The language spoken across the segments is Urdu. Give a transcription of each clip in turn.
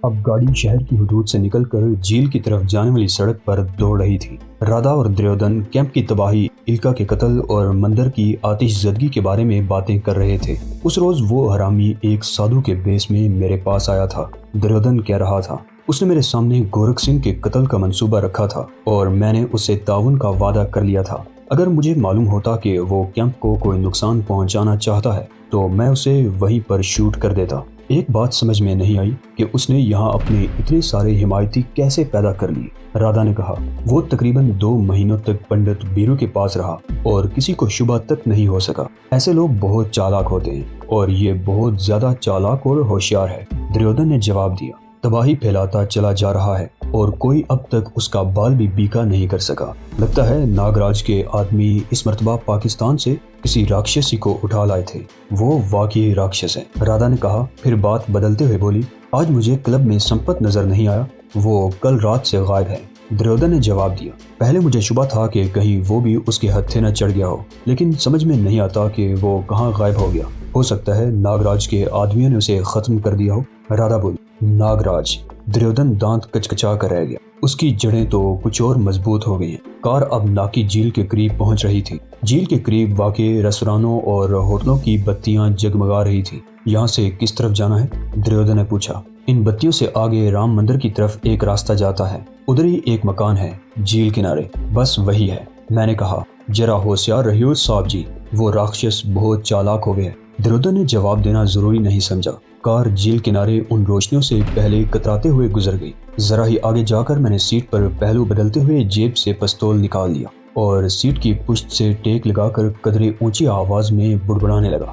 اب گاڑی شہر کی حدود سے نکل کر جھیل کی طرف جانے والی سڑک پر دوڑ رہی تھی۔ رادا اور دریودن کیمپ کی تباہی، الکا کے قتل اور مندر کی آتش زدگی کے بارے میں باتیں کر رہے تھے۔ اس روز وہ حرامی ایک سادھو کے بیس میں میرے پاس آیا تھا، دریودن کہہ رہا تھا۔ اس نے میرے سامنے گورکھ سنگھ کے قتل کا منصوبہ رکھا تھا اور میں نے اس سے تعاون کا وعدہ کر لیا تھا۔ اگر مجھے معلوم ہوتا کہ وہ کیمپ کو کوئی نقصان پہنچانا چاہتا ہے تو میں اسے وہیں پر شوٹ کر دیتا۔ ایک بات سمجھ میں نہیں آئی کہ اس نے یہاں اپنے اتنے سارے حمایتی کیسے پیدا کر لی، رادا نے کہا۔ وہ تقریباً 2 مہینوں تک پنڈت بیرو کے پاس رہا اور کسی کو شبہ تک نہیں ہو سکا۔ ایسے لوگ بہت چالاک ہوتے ہیں اور یہ بہت زیادہ چالاک اور ہوشیار ہے، دریودن نے جواب دیا۔ تباہی پھیلاتا چلا جا رہا ہے اور کوئی اب تک اس کا بال بھی بیکا نہیں کر سکا۔ لگتا ہے ناگراج کے آدمی اس مرتبہ پاکستان سے کسی راکشسی کو اٹھا لائے تھے۔ وہ واقعی راکشس ہے، رادا نے کہا، پھر بات بدلتے ہوئے بولی۔ آج مجھے کلب میں سمپت نظر نہیں آیا، وہ کل رات سے غائب ہے، دریودن نے جواب دیا۔ پہلے مجھے شبہ تھا کہ کہیں وہ بھی اس کے ہتھے نہ چڑھ گیا ہو، لیکن سمجھ میں نہیں آتا کہ وہ کہاں غائب ہو گیا۔ ہو سکتا ہے ناگراج کے آدمیوں نے اسے ختم کر دیا ہو، رادا بولی۔ ناگراج، دریودن دانت کچکچا کر رہ گیا۔ اس کی جڑیں تو کچھ اور مضبوط ہو گئی ہیں۔ کار اب ناکی جھیل کے قریب پہنچ رہی تھی۔ جھیل کے قریب واقع ریستورانوں اور ہوٹلوں کی بتیاں جگمگا رہی تھی۔ یہاں سے کس طرف جانا ہے؟ دریودن نے پوچھا۔ ان بتیوں سے آگے رام مندر کی طرف ایک راستہ جاتا ہے، ادھر ہی ایک مکان ہے جھیل کنارے، بس وہی ہے، میں نے کہا۔ ذرا ہوشیار رہیو صاحب جی، وہ راکشس بہت چالاک ہو گئے۔ دریودن نے جواب دینا ضروری نہیں سمجھا۔ کار جھیل کنارے ان روشنیوں سے پہلے کتراتے ہوئے گزر گئی۔ ذرا ہی آگے جا کر میں نے سیٹ پر پہلو بدلتے ہوئے جیب سے پستول نکال لیا اور سیٹ کی پشت سے ٹیک لگا کر قدرے اونچی آواز میں بڑبڑانے لگا،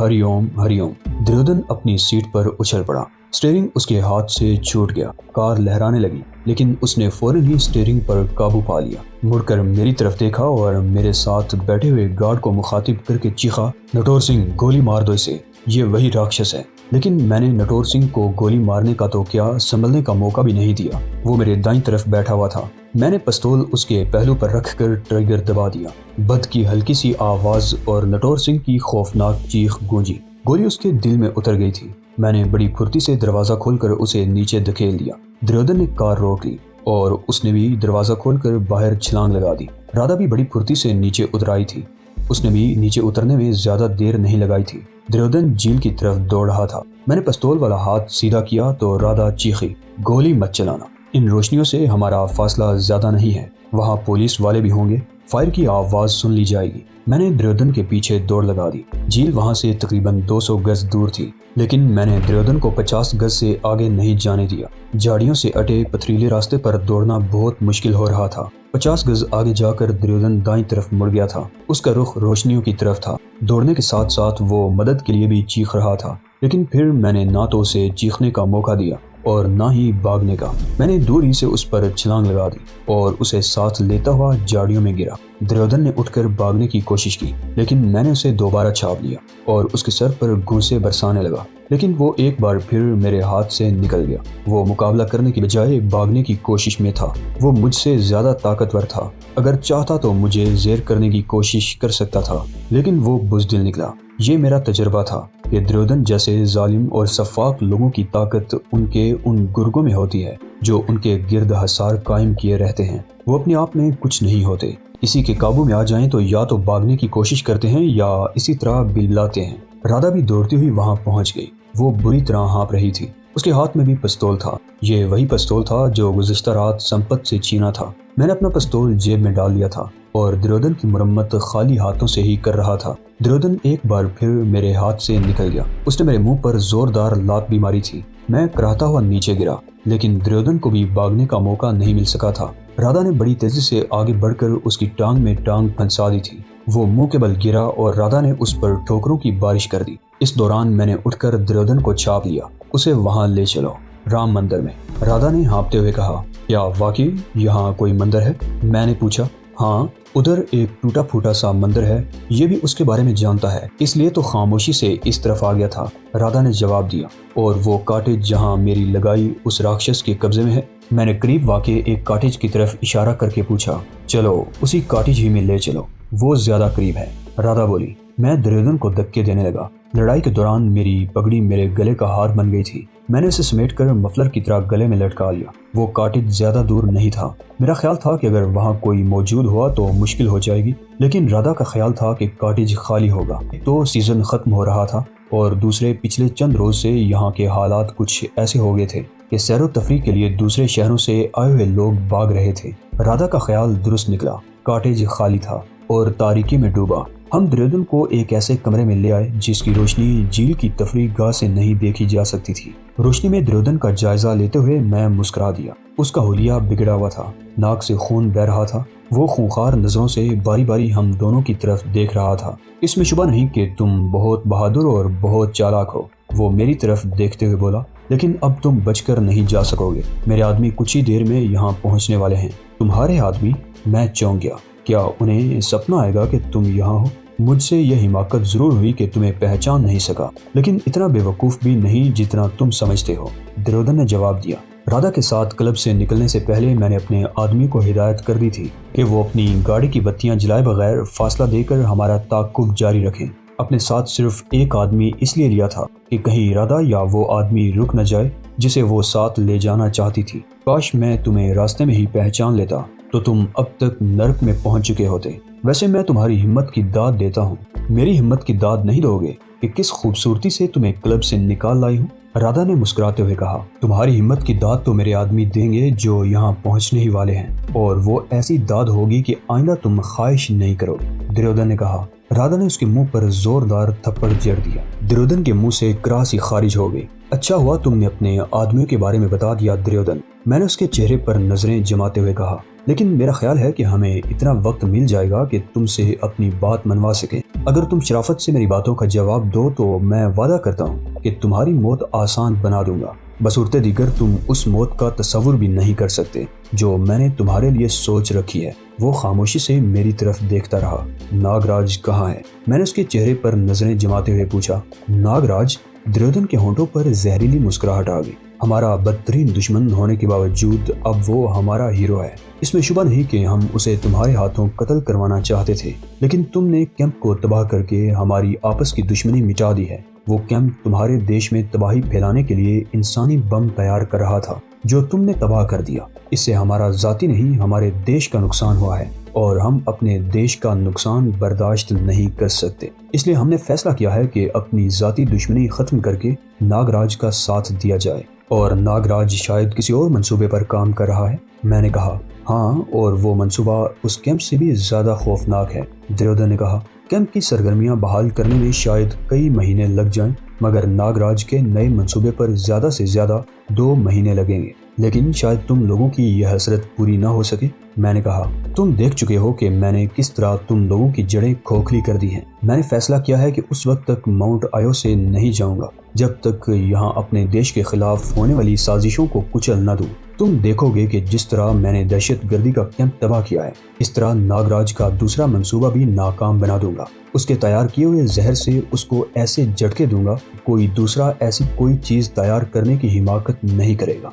ہری اوم ہری اوم۔ دریودن اپنی سیٹ پر اچھل پڑا، اسٹیئرنگ اس کے ہاتھ سے چھوٹ گیا۔ کار لہرانے لگی، لیکن اس نے فوراً ہی اسٹیئرنگ پر قابو پا لیا۔ مڑ کر میری طرف دیکھا اور میرے ساتھ بیٹھے ہوئے گارڈ کو مخاطب کر کے چیخا، نٹور سنگھ، گولی مار دو اسے، یہ وہی راکشس ہے۔ لیکن میں نے نٹور سنگھ کو گولی مارنے کا تو کیا، سنبھلنے کا موقع بھی نہیں دیا۔ وہ میرے دائیں طرف بیٹھا ہوا تھا۔ میں نے پستول اس کے پہلو پر رکھ کر ٹریگر دبا دیا۔ بد کی ہلکی سی آواز اور نٹور سنگھ کی خوفناک چیخ گونجی۔ گولی اس کے دل میں اتر گئی تھی۔ میں نے بڑی پھرتی سے دروازہ کھول کر اسے نیچے دھکیل دیا۔ دریودن نے کار روک لی اور اس نے بھی دروازہ کھول کر باہر چھلانگ لگا دی۔ رادا بھی بڑی پھرتی سے نیچے اتر آئی تھی۔ اس نے بھی نیچے اترنے میں زیادہ دیر نہیں لگائی تھی۔ دریودن جھیل کی طرف دوڑ رہا تھا۔ میں نے پستول والا ہاتھ سیدھا کیا تو رادا چیخی، گولی مت چلانا، ان روشنیوں سے ہمارا فاصلہ زیادہ نہیں ہے، وہاں پولیس والے بھی ہوں گے، فائر کی آواز سن لی جائے گی۔ میں نے دریودن کے پیچھے دوڑ لگا دی۔ جھیل وہاں سے تقریباً 200 گز دور تھی، لیکن میں نے دریودن کو 50 گز سے آگے نہیں جانے دیا۔ جھاڑیوں سے اٹے پتھریلے راستے پر دوڑنا بہت مشکل ہو رہا تھا۔ 50 گز آگے جا کر دریودن دائیں طرف مڑ گیا تھا۔ اس کا رخ روشنیوں کی طرف تھا۔ دوڑنے کے ساتھ ساتھ وہ مدد کے لیے بھی چیخ رہا تھا، لیکن پھر میں نے نہ تو اسے چیخنے کا موقع دیا اور نہ ہی بھاگنے کا۔ میں نے دور ہی سے اس پر چھلانگ لگا دی اور اسے ساتھ لیتا ہوا جھاڑیوں میں گرا۔ دریودن نے اٹھ کر بھاگنے کی کوشش کی، لیکن میں نے اسے دوبارہ چھاپ لیا اور اس کے سر پر گھونسے برسانے لگا، لیکن وہ ایک بار پھر میرے ہاتھ سے نکل گیا۔ وہ مقابلہ کرنے کی بجائے بھاگنے کی کوشش میں تھا۔ وہ مجھ سے زیادہ طاقتور تھا، اگر چاہتا تو مجھے زیر کرنے کی کوشش کر سکتا تھا، لیکن وہ بزدل نکلا۔ یہ میرا تجربہ تھا کہ دریودن جیسے ظالم اور شفاق لوگوں کی طاقت ان کے ان گرگوں میں ہوتی ہے جو ان کے گرد حصار قائم کیے رہتے ہیں۔ وہ اپنے آپ میں کچھ نہیں ہوتے، اسی کے قابو میں آ جائیں تو یا تو بھاگنے کی کوشش کرتے ہیں یا اسی طرح بلبلاتے ہیں۔ رادا بھی دوڑتی ہوئی وہاں پہنچ گئی۔ وہ بری طرح ہانپ رہی تھی۔ اس کے ہاتھ میں بھی پستول تھا۔ یہ وہی پستول تھا جو گزشتہ رات سمپت سے چھینا تھا۔ میں نے اپنا پستول جیب میں ڈال دیا تھا اور دریودن کی مرمت خالی ہاتھوں سے ہی کر رہا تھا۔ دریودن ایک بار پھر میرے ہاتھ سے نکل گیا۔ اس نے میرے منہ پر زوردار لات بھی ماری تھی۔ میں کراہتا ہوا نیچے گرا، لیکن دریودن کو بھی بھاگنے کا موقع نہیں مل سکا تھا۔ رادا نے بڑی تیزی سے آگے بڑھ کر اس کی ٹانگ میں ٹانگ پھنسا دی تھی۔ وہ منہ کے بل گرا اور رادا نے اس پر ٹھوکروں کی بارش کر دی۔ اس دوران میں نے اٹھ کر دریودن کو چھاپ لیا۔ اسے وہاں لے چلو، رام مندر میں، رادا نے ہانپتے ہوئے کہا۔ کیا واقعی یہاں کوئی مندر ہے؟ میں نے پوچھا۔ ہاں، ادھر ایک ٹوٹا پھوٹا سا مندر ہے، یہ بھی اس کے بارے میں جانتا ہے، اس لیے تو خاموشی سے اس طرف آ گیا تھا، رادا نے جواب دیا۔ اور وہ کاٹیج جہاں میری لگائی اس راکشس کے قبضے میں ہے؟ میں نے قریب واقع ایک کاٹیج کی طرف اشارہ کر کے پوچھا۔ چلو اسی کاٹیج ہی میں لے چلو، وہ زیادہ قریب ہے، رادا بولی۔ میں دریودن کو دھکے دینے لگا۔ لڑائی کے دوران میری پگڑی میرے گلے کا ہار بن گئی تھی۔ میں نے اسے سمیٹ کر مفلر کی طرح گلے میں لٹکا لیا۔ وہ کاٹیج زیادہ دور نہیں تھا۔ میرا خیال تھا کہ اگر وہاں کوئی موجود ہوا تو مشکل ہو جائے گی، لیکن رادا کا خیال تھا کہ کاٹیج خالی ہوگا۔ تو سیزن ختم ہو رہا تھا اور دوسرے پچھلے چند روز سے یہاں کے حالات کچھ ایسے ہو گئے تھے کہ سیر و تفریح کے لیے دوسرے شہروں سے آئے ہوئے لوگ بھاگ رہے تھے۔ رادا کا خیال درست نکلا، کاٹیج خالی تھا اور تاریکی میں ڈوبا۔ ہم دریودن کو ایک ایسے کمرے میں لے آئے جس کی روشنی جھیل کی تفریح گاہ سے نہیں دیکھی جا سکتی تھی۔ روشنی میں دریودن کا جائزہ لیتے ہوئے میں مسکرا دیا۔ اس کا حلیہ بگڑا ہوا تھا، ناک سے خون بہہ رہا تھا۔ وہ خونخوار نظروں سے باری باری ہم دونوں کی طرف دیکھ رہا تھا۔ اس میں شبہ نہیں کہ تم بہت بہادر اور بہت چالاک ہو، وہ میری طرف دیکھتے ہوئے بولا، لیکن اب تم بچ کر نہیں جا سکو گے۔ میرے آدمی کچھ ہی دیر میں یہاں پہنچنے والے ہیں۔ تمہارے آدمی؟ میں چونک گیا۔ کیا انہیں سپنا آئے گا کہ تم یہاں ہو؟ مجھ سے یہ حماقت ضرور ہوئی کہ تمہیں پہچان نہیں سکا، لیکن اتنا بے وقوف بھی نہیں جتنا تم سمجھتے ہو، دریودن نے جواب دیا۔ رادا کے ساتھ کلب سے نکلنے سے پہلے میں نے اپنے آدمی کو ہدایت کر دی تھی کہ وہ اپنی گاڑی کی بتیاں جلائے بغیر فاصلہ دے کر ہمارا تعاقب جاری رکھیں۔ اپنے ساتھ صرف ایک آدمی اس لیے لیا تھا کہ کہیں رادا یا وہ آدمی رک نہ جائے جسے وہ ساتھ لے جانا چاہتی تھی۔ کاش میں تمہیں راستے میں ہی پہچان لیتا تو تم اب تک نرک میں پہنچ چکے ہوتے۔ ویسے میں تمہاری ہمت کی داد دیتا ہوں۔ میری ہمت کی داد نہیں دو گے کہ کس خوبصورتی سے تمہیں کلب سے نکال لائی ہوں؟ رادا نے مسکراتے ہوئے کہا۔ تمہاری ہمت کی داد تو میرے آدمی دیں گے جو یہاں پہنچنے ہی والے ہیں، اور وہ ایسی داد ہوگی کہ آئندہ تم خواہش نہیں کرو گے، دریودن نے کہا۔ رادا نے اس کے منہ پر زوردار تھپڑ جڑ دیا۔ دریودن کے منہ سے کراسی خارج ہو گئی۔ اچھا ہوا تم نے اپنے آدمیوں کے بارے میں بتا دیا دریودن، میں نے اس کے چہرے پر نظریں جماتے ہوئے کہا، لیکن میرا خیال ہے کہ ہمیں اتنا وقت مل جائے گا کہ تم سے اپنی بات منوا سکیں۔ اگر تم شرافت سے میری باتوں کا جواب دو تو میں وعدہ کرتا ہوں کہ تمہاری موت آسان بنا دوں گا۔ بصورت دیگر تم اس موت کا تصور بھی نہیں کر سکتے جو میں نے تمہارے لیے سوچ رکھی ہے۔ وہ خاموشی سے میری طرف دیکھتا رہا۔ ناگراج کہاں ہے؟ میں نے اس کے چہرے پر نظریں جماتے ہوئے پوچھا۔ ناگراج؟ دریودن کے ہونٹوں پر زہریلی مسکراہٹ آ گئی۔ ہمارا بدترین دشمن ہونے کے باوجود اب وہ ہمارا ہیرو ہے۔ اس میں شبہ نہیں کہ ہم اسے تمہارے ہاتھوں قتل کروانا چاہتے تھے، لیکن تم نے کیمپ کو تباہ کر کے ہماری آپس کی دشمنی مٹا دی ہے۔ وہ کیمپ تمہارے دیش میں تباہی پھیلانے کے لیے انسانی بم تیار کر رہا تھا جو تم نے تباہ کر دیا۔ اس سے ہمارا ذاتی نہیں ہمارے دیش کا نقصان ہوا ہے، اور ہم اپنے دیش کا نقصان برداشت نہیں کر سکتے۔ اس لیے ہم نے فیصلہ کیا ہے کہ اپنی ذاتی دشمنی ختم کر کے ناگراج کا ساتھ دیا جائے۔ اور ناگراج شاید کسی اور منصوبے پر کام کر رہا ہے، میں نے کہا۔ ہاں، اور وہ منصوبہ اس کیمپ سے بھی زیادہ خوفناک ہے، دریودن نے کہا۔ کیمپ کی سرگرمیاں بحال کرنے میں شاید کئی مہینے لگ جائیں، مگر ناگراج کے نئے منصوبے پر زیادہ سے زیادہ 2 مہینے لگیں گے۔ لیکن شاید تم لوگوں کی یہ حسرت پوری نہ ہو سکے، میں نے کہا۔ تم دیکھ چکے ہو کہ میں نے کس طرح تم لوگوں کی جڑیں کھوکھلی کر دی ہیں۔ میں نے فیصلہ کیا ہے کہ اس وقت تک ماؤنٹ آیو سے نہیں جاؤں گا جب تک یہاں اپنے دیش کے خلاف ہونے والی سازشوں کو کچل نہ دوں۔ تم دیکھو گے کہ جس طرح میں نے دہشت گردی کا کیمپ تباہ کیا ہے، اس طرح ناگراج کا دوسرا منصوبہ بھی ناکام بنا دوں گا۔ اس کے تیار کیے ہوئے زہر سے اس کو ایسے جھٹکے دوں گا، کوئی دوسرا ایسی کوئی چیز تیار کرنے کی حماقت نہیں کرے گا۔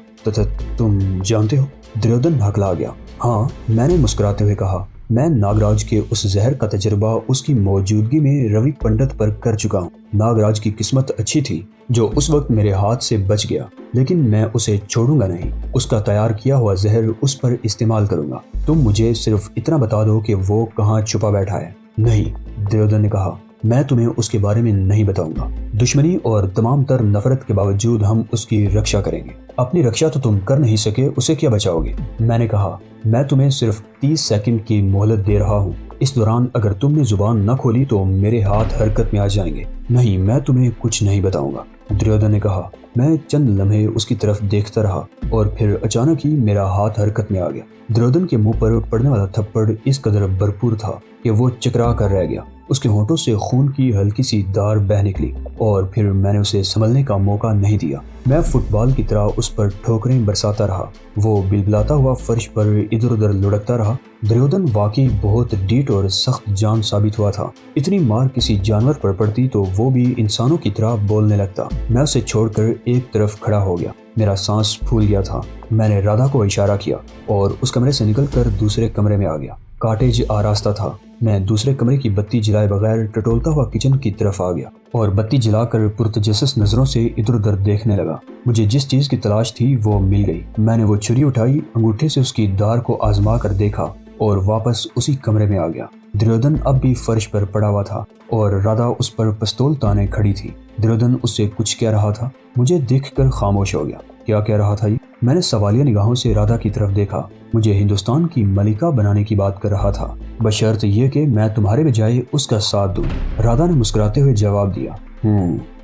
تم جانتے ہو؟ دریودن ہکلا گیا۔ ہاں، میں نے مسکراتے ہوئے کہا۔ میں ناگراج کے اس زہر کا تجربہ اس کی موجودگی میں روی پنڈت پر کر چکا ہوں۔ ناگراج کی قسمت اچھی تھی جو اس وقت میرے ہاتھ سے بچ گیا، لیکن میں اسے چھوڑوں گا نہیں۔ اس کا تیار کیا ہوا زہر اس پر استعمال کروں گا۔ تم مجھے صرف اتنا بتا دو کہ وہ کہاں چھپا بیٹھا ہے۔ نہیں، دریودن نے کہا، میں تمہیں اس کے بارے میں نہیں بتاؤں گا۔ دشمنی اور تمام تر نفرت کے باوجود ہم اس کی رکشا کریں گے۔ اپنی رکشا تو تم کر نہیں سکے، اسے کیا بچاؤ گے؟ میں نے کہا، میں تمہیں صرف 30 سیکنڈ کی مہلت دے رہا ہوں۔ اس دوران اگر تم نے زبان نہ کھولی تو میرے ہاتھ حرکت میں آ جائیں گے۔ نہیں، میں تمہیں کچھ نہیں بتاؤں گا، دریودن نے کہا۔ میں چند لمحے اس کی طرف دیکھتا رہا اور پھر اچانک ہی میرا ہاتھ حرکت میں آ گیا۔ دریودن کے منہ پر پڑنے والا تھپڑ اس قدر بھرپور تھا کہ وہ چکرا کر رہ گیا۔ اس کے ہونٹوں سے خون کی ہلکی سی دار بہہ نکلی، اور پھر میں نے اسے سنبھلنے کا موقع نہیں دیا۔ میں فٹ بال کی طرح اس پر ٹھوکریں برساتا رہا۔ وہ بلبلاتا ہوا فرش پر ادھر ادھر لڑکتا رہا۔ دریودن واقعی بہت ڈیٹ اور سخت جان ثابت ہوا تھا۔ اتنی مار کسی جانور پر پڑتی تو وہ بھی انسانوں کی طرح بولنے لگتا۔ میں اسے چھوڑ کر ایک طرف کھڑا ہو گیا۔ میرا سانس پھول گیا تھا۔ میں نے رادا کو اشارہ کیا اور اس کمرے سے نکل کر دوسرے کمرے میں آ گیا۔ کاٹیج آراستہ تھا۔ میں دوسرے کمرے کی بتی جلائے بغیر ٹٹولتا ہوا کچن کی طرف آ گیا اور بتی جلا کر پرتجسس نظروں سے ادھر ادھر دیکھنے لگا۔ مجھے جس چیز کی تلاش تھی وہ مل گئی۔ میں نے وہ چھری اٹھائی، انگوٹھے سے اس کی دار کو آزما کر دیکھا اور واپس اسی کمرے میں آ گیا۔ دریودن اب بھی فرش پر پڑا ہوا تھا اور رادھا اس پر پستول تانے کھڑی تھی۔ دریودن اس سے کچھ کہہ رہا تھا۔ مجھے دیکھ کر خاموش ہو گیا۔ کیا کہہ رہا تھا یہ؟ میں نے سوالیہ نگاہوں سے رادھا کی طرف دیکھا۔ مجھے ہندوستان کی ملکہ بنانے کی بات کر رہا تھا، بشرط یہ کہ میں تمہارے بجائے اس کا ساتھ دوں۔ رادھا نے مسکراتے ہوئے جواب دیا۔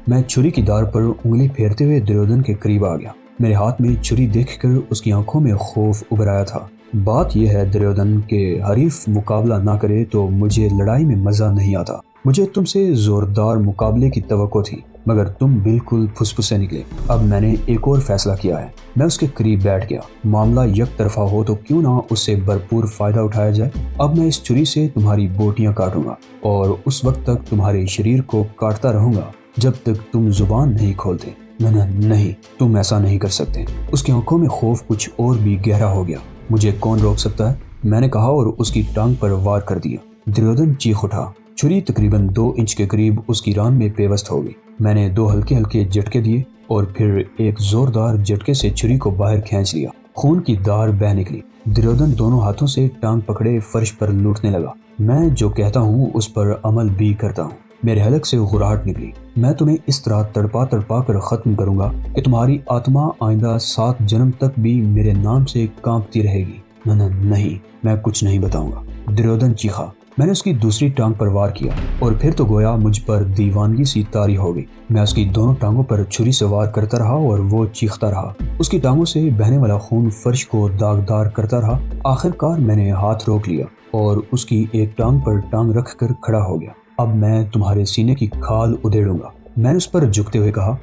میں چھری کی دار پر انگلی پھیرتے ہوئے دریودن کے قریب آ گیا۔ میرے ہاتھ میں چھری دیکھ کر اس کی آنکھوں میں خوف ابھر آیا تھا۔ بات یہ ہے دریودن کہ حریف مقابلہ نہ کرے تو مجھے لڑائی میں مزہ نہیں آتا۔ مجھے تم سے زوردار مقابلے کی توقع تھی، مگر تم بالکل پھسپھسے نکلے۔ اب میں نے ایک اور فیصلہ کیا ہے۔ میں اس کے قریب بیٹھ گیا۔ معاملہ یک طرفہ ہو تو کیوں نہ اس سے بھرپور فائدہ اٹھایا جائے۔ اب میں اس چھری سے تمہاری بوٹیاں کاٹوں گا اور اس وقت تک تمہارے شریر کو کاٹتا رہوں گا جب تک تم زبان نہیں کھولتے۔ نہیں، تم ایسا نہیں کر سکتے۔ اس کی آنکھوں میں خوف کچھ اور بھی گہرا ہو گیا۔ مجھے کون روک سکتا ہے؟ میں نے کہا اور اس کی ٹانگ پر وار کر دیا۔ دریودن چیخ اٹھا۔ چھری تقریباً 2 انچ کے قریب اس کی ران میں پیوست ہو گئی۔ میں نے 2 ہلکے ہلکے جھٹکے دیے اور پھر ایک زوردار جھٹکے سے چھری کو باہر کھینچ لیا۔ خون کی دار بہہ نکلی۔ دریودن دونوں ہاتھوں سے ٹانگ پکڑے فرش پر لوٹنے لگا۔ میں جو کہتا ہوں اس پر عمل بھی کرتا ہوں۔ میرے حلق سے غراہٹ نکلی۔ میں تمہیں اس طرح تڑپا تڑپا کر ختم کروں گا کہ تمہاری آتما آئندہ 7 جنم تک بھی میرے نام سے کانپتی رہے گی۔ نہیں، میں کچھ نہیں بتاؤں گا۔ دریودن چیخا۔ میں نے اس کی دوسری ٹانگ پر وار کیا اور پھر تو گویا مجھ پر دیوانگی سی طاری ہو گئی۔ میں اس کی دونوں ٹانگوں پر چھری سے وار کرتا رہا اور وہ چیختا رہا۔ اس کی ٹانگوں سے بہنے والا خون فرش کو داغدار کرتا رہا۔ آخر کار میں نے ہاتھ روک لیا اور اس کی ایک ٹانگ پر ٹانگ رکھ کر کھڑا ہو گیا۔ اب میں تمہارے سینے کی کھال ادھیڑوں گا۔ میں نے اس پر جھکتے ہوئے کہا۔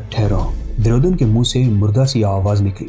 ٹھہرو۔ دریودن کے منہ سے مردہ سی آواز نکلی۔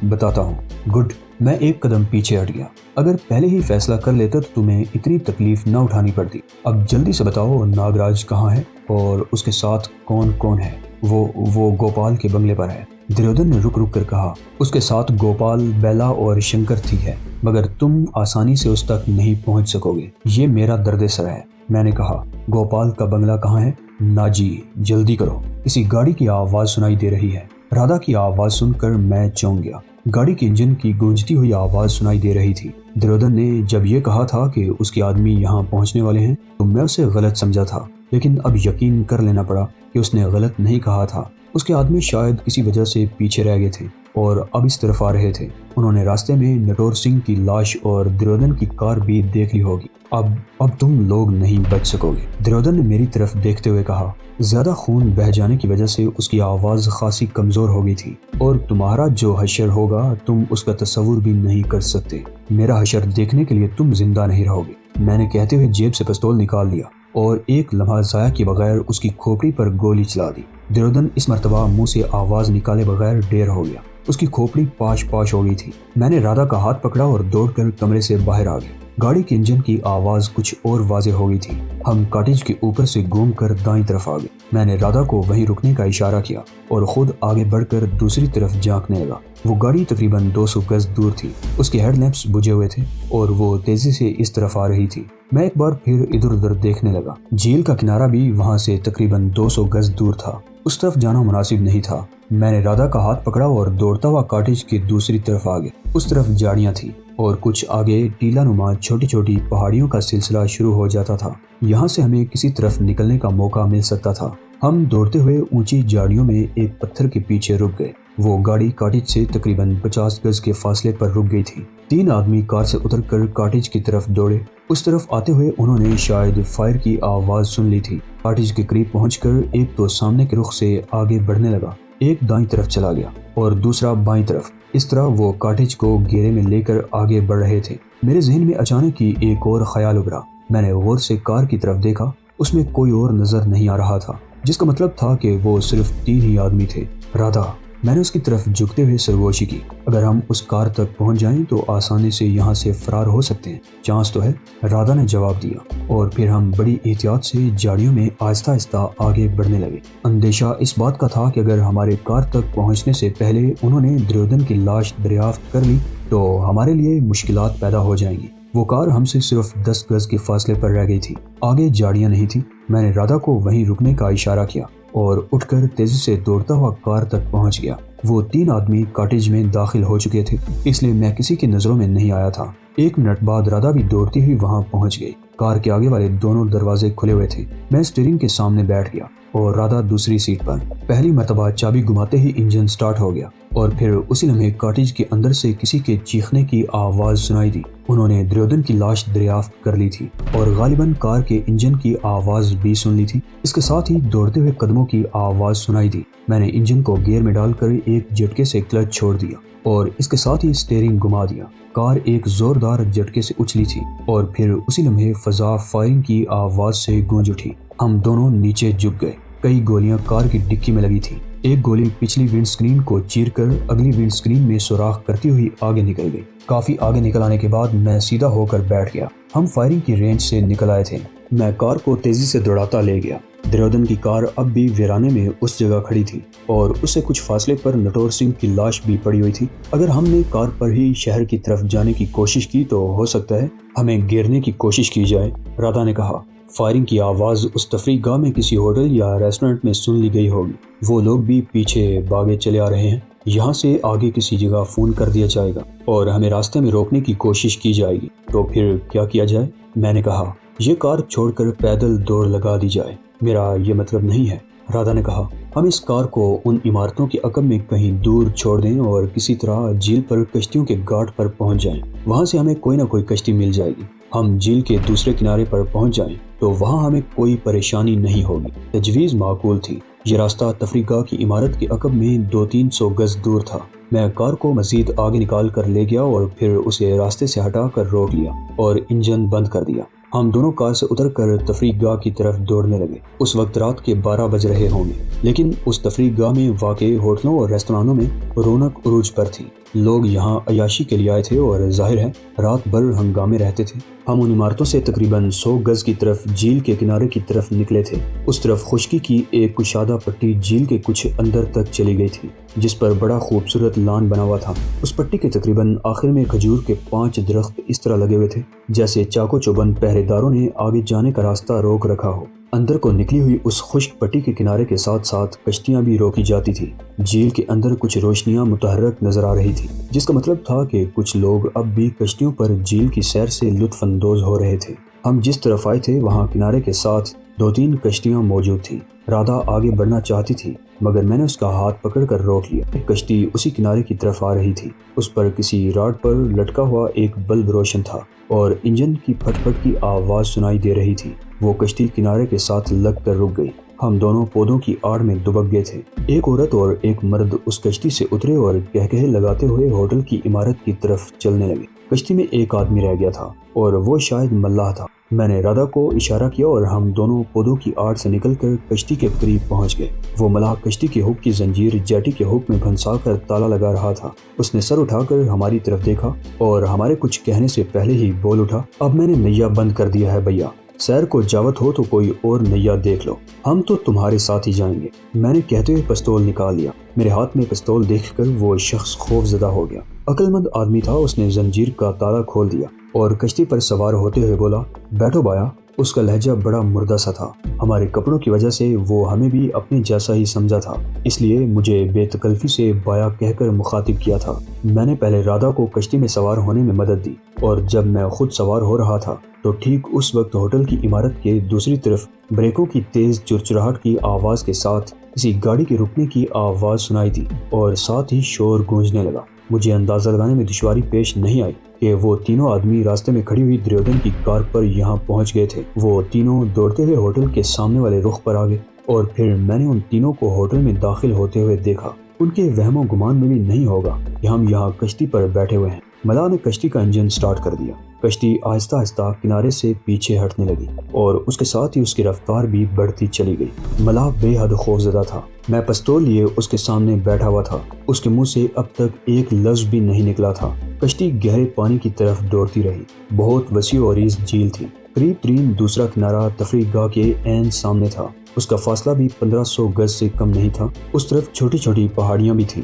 بتاتا ہوں۔ گڈ۔ میں ایک قدم پیچھے ہٹ گیا۔ اگر پہلے ہی فیصلہ کر لیتا تو تمہیں اتنی تکلیف نہ اٹھانی پڑتی۔ اب جلدی سے بتاؤ ناگراج کہاں ہے اور اس کے ساتھ کون کون ہے؟ وہ گوپال کے بنگلے پر ہے۔ دریودن نے رک رک کر کہا۔ اس کے ساتھ گوپال، بیلا اور شنکر تھی ہے، مگر تم آسانی سے اس تک نہیں پہنچ سکو گے۔ یہ میرا درد سر ہے۔ میں نے کہا۔ گوپال کا بنگلہ کہاں ہے؟ ناجی، جلدی کرو۔ کسی گاڑی کی آواز سنائی دے رہی ہے۔ رادھا کی آواز سن کر میں چونک گیا۔ گاڑی کے انجن کی گونجتی ہوئی آواز سنائی دے رہی تھی۔ دریودن نے جب یہ کہا تھا کہ اس کے آدمی یہاں پہنچنے والے ہیں تو میں اسے غلط سمجھا تھا، لیکن اب یقین کر لینا پڑا کہ اس نے غلط نہیں کہا تھا۔ اس کے آدمی شاید کسی وجہ سے پیچھے رہ گئے تھے اور اب اس طرف آ رہے تھے۔ انہوں نے راستے میں نٹور سنگھ کی لاش اور دریودن کی کار بھی دیکھ لی ہوگی۔ اب تم لوگ نہیں بچ سکو گے۔ دریودن نے میری طرف دیکھتے ہوئے کہا۔ زیادہ خون بہہ جانے کی وجہ سے اس کی آواز خاصی کمزور ہو گئی تھی، اور تمہارا جو حشر ہوگا تم اس کا تصور بھی نہیں کر سکتے۔ میرا حشر دیکھنے کے لیے تم زندہ نہیں رہو گے۔ میں نے کہتے ہوئے جیب سے پستول نکال لیا اور ایک لمحہ ضائع کیے بغیر اس کی کھوپڑی پر گولی چلا دی۔ دریودن اس مرتبہ منہ سے آواز نکالے بغیر ڈیر ہو گیا۔ اس کی کھوپڑی پاش پاش ہو گئی تھی۔ میں نے رادھا کا ہاتھ پکڑا اور دوڑ کر کمرے سے باہر آ گیا۔ گاڑی کے انجن کی آواز کچھ اور واضح ہو گئی تھی۔ ہم کاٹیج کے اوپر سے گھوم کر دائیں طرف آ گئے۔ میں نے رادھا کو وہیں رکنے کا اشارہ کیا اور خود آگے بڑھ کر دوسری طرف جھانکنے لگا۔ وہ گاڑی تقریباً 200 گز دور تھی۔ اس کے ہیڈ لیمپس بجھے ہوئے تھے اور وہ تیزی سے اس طرف آ رہی تھی۔ میں ایک بار پھر ادھر ادھر دیکھنے لگا۔ جھیل کا کنارہ بھی وہاں سے تقریباً 200 گز دور تھا۔ اس طرف جانا مناسب نہیں تھا۔ میں نے رادھا کا ہاتھ پکڑا اور دوڑتا ہوا کاٹیج کی دوسری طرف آ گیا۔ اس طرف جھاڑیاں تھیں اور کچھ آگے ٹیلا نما چھوٹی چھوٹی پہاڑیوں کا سلسلہ شروع ہو جاتا تھا۔ یہاں سے ہمیں کسی طرف نکلنے کا موقع مل سکتا تھا۔ ہم دوڑتے ہوئے اونچی جھاڑیوں میں ایک پتھر کے پیچھے رک گئے۔ وہ گاڑی کاٹیج سے تقریباً 50 گز کے فاصلے پر رک گئی تھی۔ 3 آدمی کار سے اتر کر کاٹیج کی طرف دوڑے۔ اس طرف آتے ہوئے انہوں نے شاید فائر کی آواز سن لی تھی۔ کاٹیج کے قریب پہنچ کر ایک تو سامنے کے رخ سے آگے بڑھنے لگا، ایک دائیں طرف چلا گیا اور دوسرا بائیں طرف۔ اس طرح وہ کاٹیج کو گھیرے میں لے کر آگے بڑھ رہے تھے۔ میرے ذہن میں اچانک ہی ایک اور خیال ابھرا۔ میں نے غور سے کار کی طرف دیکھا۔ اس میں کوئی اور نظر نہیں آ رہا تھا، جس کا مطلب تھا کہ وہ صرف 3 ہی آدمی تھے۔ رادھا، میں نے اس کی طرف جھکتے ہوئے سرگوشی کی۔ اگر ہم اس کار تک پہنچ جائیں تو آسانی سے یہاں سے فرار ہو سکتے ہیں، چانس تو ہے، رادھا نے جواب دیا۔ اور پھر ہم بڑی احتیاط سے جھاڑیوں میں آہستہ آہستہ آگے بڑھنے لگے۔ اندیشہ اس بات کا تھا کہ اگر ہمارے کار تک پہنچنے سے پہلے انہوں نے دریودن کی لاش دریافت کر لی تو ہمارے لیے مشکلات پیدا ہو جائیں گی۔ وہ کار ہم سے صرف 10 گز کے فاصلے پر رہ گئی تھی، آگے جاڑیاں نہیں تھی۔ میں نے رادا کو وہیں رکنے کا اشارہ کیا اور اٹھ کر تیزی سے دوڑتا ہوا کار تک پہنچ گیا۔ وہ 3 آدمی کاٹیج میں داخل ہو چکے تھے، اس لیے میں کسی کی نظروں میں نہیں آیا تھا۔ 1 منٹ بعد رادا بھی دوڑتی ہوئی وہاں پہنچ گئی۔ کار کے آگے والے دونوں دروازے کھلے ہوئے تھے۔ میں اسٹیئرنگ کے سامنے بیٹھ گیا اور رادا دوسری سیٹ پر۔ پہلی مرتبہ چابی گھماتے ہی انجن سٹارٹ ہو گیا اور پھر اسی لمحے کاٹیج کے اندر سے کسی کے چیخنے کی آواز سنائی دی۔ انہوں نے دریودن کی لاش دریافت کر لی تھی اور غالباً کار کے انجن کی آواز بھی سن لی تھی۔ اس کے ساتھ ہی دوڑتے ہوئے قدموں کی آواز سنائی دی۔ میں نے انجن کو گیئر میں ڈال کر ایک جھٹکے سے کلچ چھوڑ دیا اور اس کے ساتھ ہی اسٹیئرنگ گھما دیا۔ کار ایک زوردار جھٹکے سے اچھلی تھی اور پھر اسی لمحے فضا فائرنگ کی آواز سے گونج اٹھی۔ ہم دونوں نیچے جھک گئے۔ کئی گولیاں کار کی ڈکی میں لگی تھی۔ ایک گولی پچھلی ونڈ سکرین کو چیر کر اگلی ونڈ سکرین میں سوراخ کرتی ہوئی آگے نکل گئی۔ کافی آگے نکل آنے کے بعد میں سیدھا ہو کر بیٹھ گیا۔ ہم فائرنگ کی رینج سے نکل آئے تھے۔ میں کار کو تیزی سے دوڑاتا لے گیا۔ دریودن کی کار اب بھی ویرانے میں اس جگہ کھڑی تھی اور اس سے کچھ فاصلے پر نٹور سنگھ کی لاش بھی پڑی ہوئی تھی۔ اگر ہم نے کار پر ہی شہر کی طرف جانے کی کوشش کی تو ہو سکتا ہے ہمیں گھیرنے کی کوشش کی جائے، رادا نے کہا۔ فائرنگ کی آواز اس تفریح گاہ میں کسی ہوٹل یا ریسٹورنٹ میں سن لی گئی ہوگی۔ وہ لوگ بھی پیچھے بھاگے چلے آ رہے ہیں۔ یہاں سے آگے کسی جگہ فون کر دیا جائے گا اور ہمیں راستے میں روکنے کی کوشش کی جائے گی۔ تو پھر کیا کیا جائے؟ میں نے کہا۔ یہ کار چھوڑ کر پیدل دوڑ لگا دی جائے۔ میرا یہ مطلب نہیں ہے، رادا نے کہا۔ ہم اس کار کو ان عمارتوں کے عقب میں کہیں دور چھوڑ دیں اور کسی طرح جھیل پر کشتیوں کے گھاٹ پر پہنچ جائیں۔ وہاں سے ہمیں کوئی نہ کوئی کشتی مل جائے گی۔ ہم جھیل کے دوسرے کنارے پر پہنچ جائیں تو وہاں ہمیں کوئی پریشانی نہیں ہوگی۔ تجویز معقول تھی۔ یہ راستہ تفریح گاہ کی عمارت کے عقب میں 200-300 گز دور تھا۔ میں کار کو مزید آگے نکال کر لے گیا اور پھر اسے راستے سے ہٹا کر روک لیا اور انجن بند کر دیا۔ ہم دونوں کار سے اتر کر تفریح گاہ کی طرف دوڑنے لگے۔ اس وقت رات کے 12 بج رہے ہوں گے، لیکن اس تفریح گاہ میں واقع ہوٹلوں اور ریستورانوں میں رونق عروج پر تھی۔ لوگ یہاں عیاشی کے لیے آئے تھے اور ظاہر ہے رات بھر ہنگامے رہتے تھے۔ ہم ان عمارتوں سے تقریباً 100 گز کی طرف جھیل کے کنارے کی طرف نکلے تھے۔ اس طرف خشکی کی ایک کشادہ پٹی جھیل کے کچھ اندر تک چلی گئی تھی، جس پر بڑا خوبصورت لان بنا ہوا تھا۔ اس پٹی کے تقریباً آخر میں کھجور کے 5 درخت اس طرح لگے ہوئے تھے جیسے چاقو چوبند پہرے داروں نے آگے جانے کا راستہ روک رکھا ہو۔ اندر کو نکلی ہوئی اس خشک پٹی کے کنارے کے ساتھ ساتھ کشتیاں بھی روکی جاتی تھی۔ جھیل کے اندر کچھ روشنیاں متحرک نظر آ رہی تھی، جس کا مطلب تھا کہ کچھ لوگ اب بھی کشتیوں پر جھیل کی سیر سے لطف اندوز ہو رہے تھے۔ ہم جس طرف آئے تھے وہاں کنارے کے ساتھ 2-3 کشتیاں موجود تھیں۔ رادا آگے بڑھنا چاہتی تھی مگر میں نے اس کا ہاتھ پکڑ کر روک لیا۔ ایک کشتی اسی کنارے کی طرف آ رہی تھی۔ اس پر کسی راڈ پر لٹکا ہوا ایک بلب روشن تھا اور انجن کی پھٹ پھٹ کی آواز سنائی دے رہی تھی۔ وہ کشتی کنارے کے ساتھ لگ کر رک گئی۔ ہم دونوں پودوں کی آڑ میں دبک گئے تھے۔ ایک عورت اور ایک مرد اس کشتی سے اترے اور کہکہے لگاتے ہوئے ہوٹل کی عمارت کی طرف چلنے لگے۔ کشتی میں ایک آدمی رہ گیا تھا اور وہ شاید ملاح تھا۔ میں نے رادا کو اشارہ کیا اور ہم دونوں پودوں کی آڑ سے نکل کر کشتی کے قریب پہنچ گئے۔ وہ ملاح کشتی کے ہک کی زنجیر جیٹی کے ہک میں پھنسا کر تالا لگا رہا تھا۔ اس نے سر اٹھا کر ہماری طرف دیکھا اور ہمارے کچھ کہنے سے پہلے ہی بول اٹھا، اب میں نے نیا بند کر دیا ہے بھیا، سیر کو جاوت ہو تو کوئی اور نیا دیکھ لو، ہم تو تمہارے ساتھ ہی جائیں گے۔ میں نے کہتے ہوئے پستول نکال لیا۔ میرے ہاتھ میں پستول دیکھ کر وہ شخص خوف زدہ ہو گیا۔ عقل مند آدمی تھا۔ اس نے زنجیر کا تالا کھول دیا اور کشتی پر سوار ہوتے ہوئے بولا، بیٹھو بایا۔ اس کا لہجہ بڑا مردہ سا تھا۔ ہمارے کپڑوں کی وجہ سے وہ ہمیں بھی اپنے جیسا ہی سمجھا تھا، اس لیے مجھے بے تکلفی سے بایا کہہ کر مخاطب کیا تھا۔ میں نے پہلے رادا کو کشتی میں سوار ہونے میں مدد دی اور جب میں خود سوار ہو رہا تھا تو ٹھیک اس وقت ہوٹل کی عمارت کے دوسری طرف بریکوں کی تیز چرچراہٹ کی آواز کے ساتھ کسی گاڑی کے رکنے کی آواز سنائی دی اور ساتھ ہی شور گونجنے لگا۔ مجھے اندازہ لگانے میں دشواری پیش نہیں آئی کہ وہ تینوں آدمی راستے میں کھڑی ہوئی دریودن کی کار پر یہاں پہنچ گئے تھے۔ وہ تینوں دوڑتے ہوئے ہوٹل کے سامنے والے رخ پر آ گئے اور پھر میں نے ان تینوں کو ہوٹل میں داخل ہوتے ہوئے دیکھا۔ ان کے وہم و گمان میں بھی نہیں ہوگا کہ ہم یہاں کشتی پر بیٹھے ہوئے ہیں۔ ملاح نے کشتی کا انجن سٹارٹ کر دیا۔ کشتی آہستہ آہستہ کنارے سے پیچھے ہٹنے لگی اور اس کے ساتھ ہی اس کی رفتار بھی بڑھتی چلی گئی۔ ملاح بے حد خوفزدہ تھا۔ میں پستول لیے اس کے سامنے بیٹھا ہوا تھا۔ اس کے منہ سے اب تک ایک لفظ بھی نہیں نکلا تھا۔ کشتی گہرے پانی کی طرف دوڑتی رہی۔ بہت وسیع و عریض جھیل تھی۔ قریب ترین دوسرا کنارہ تفریح گاہ کے عین سامنے تھا۔ اس کا فاصلہ بھی 1500 گز سے کم نہیں تھا۔ اس طرف چھوٹی چھوٹی پہاڑیاں بھی تھیں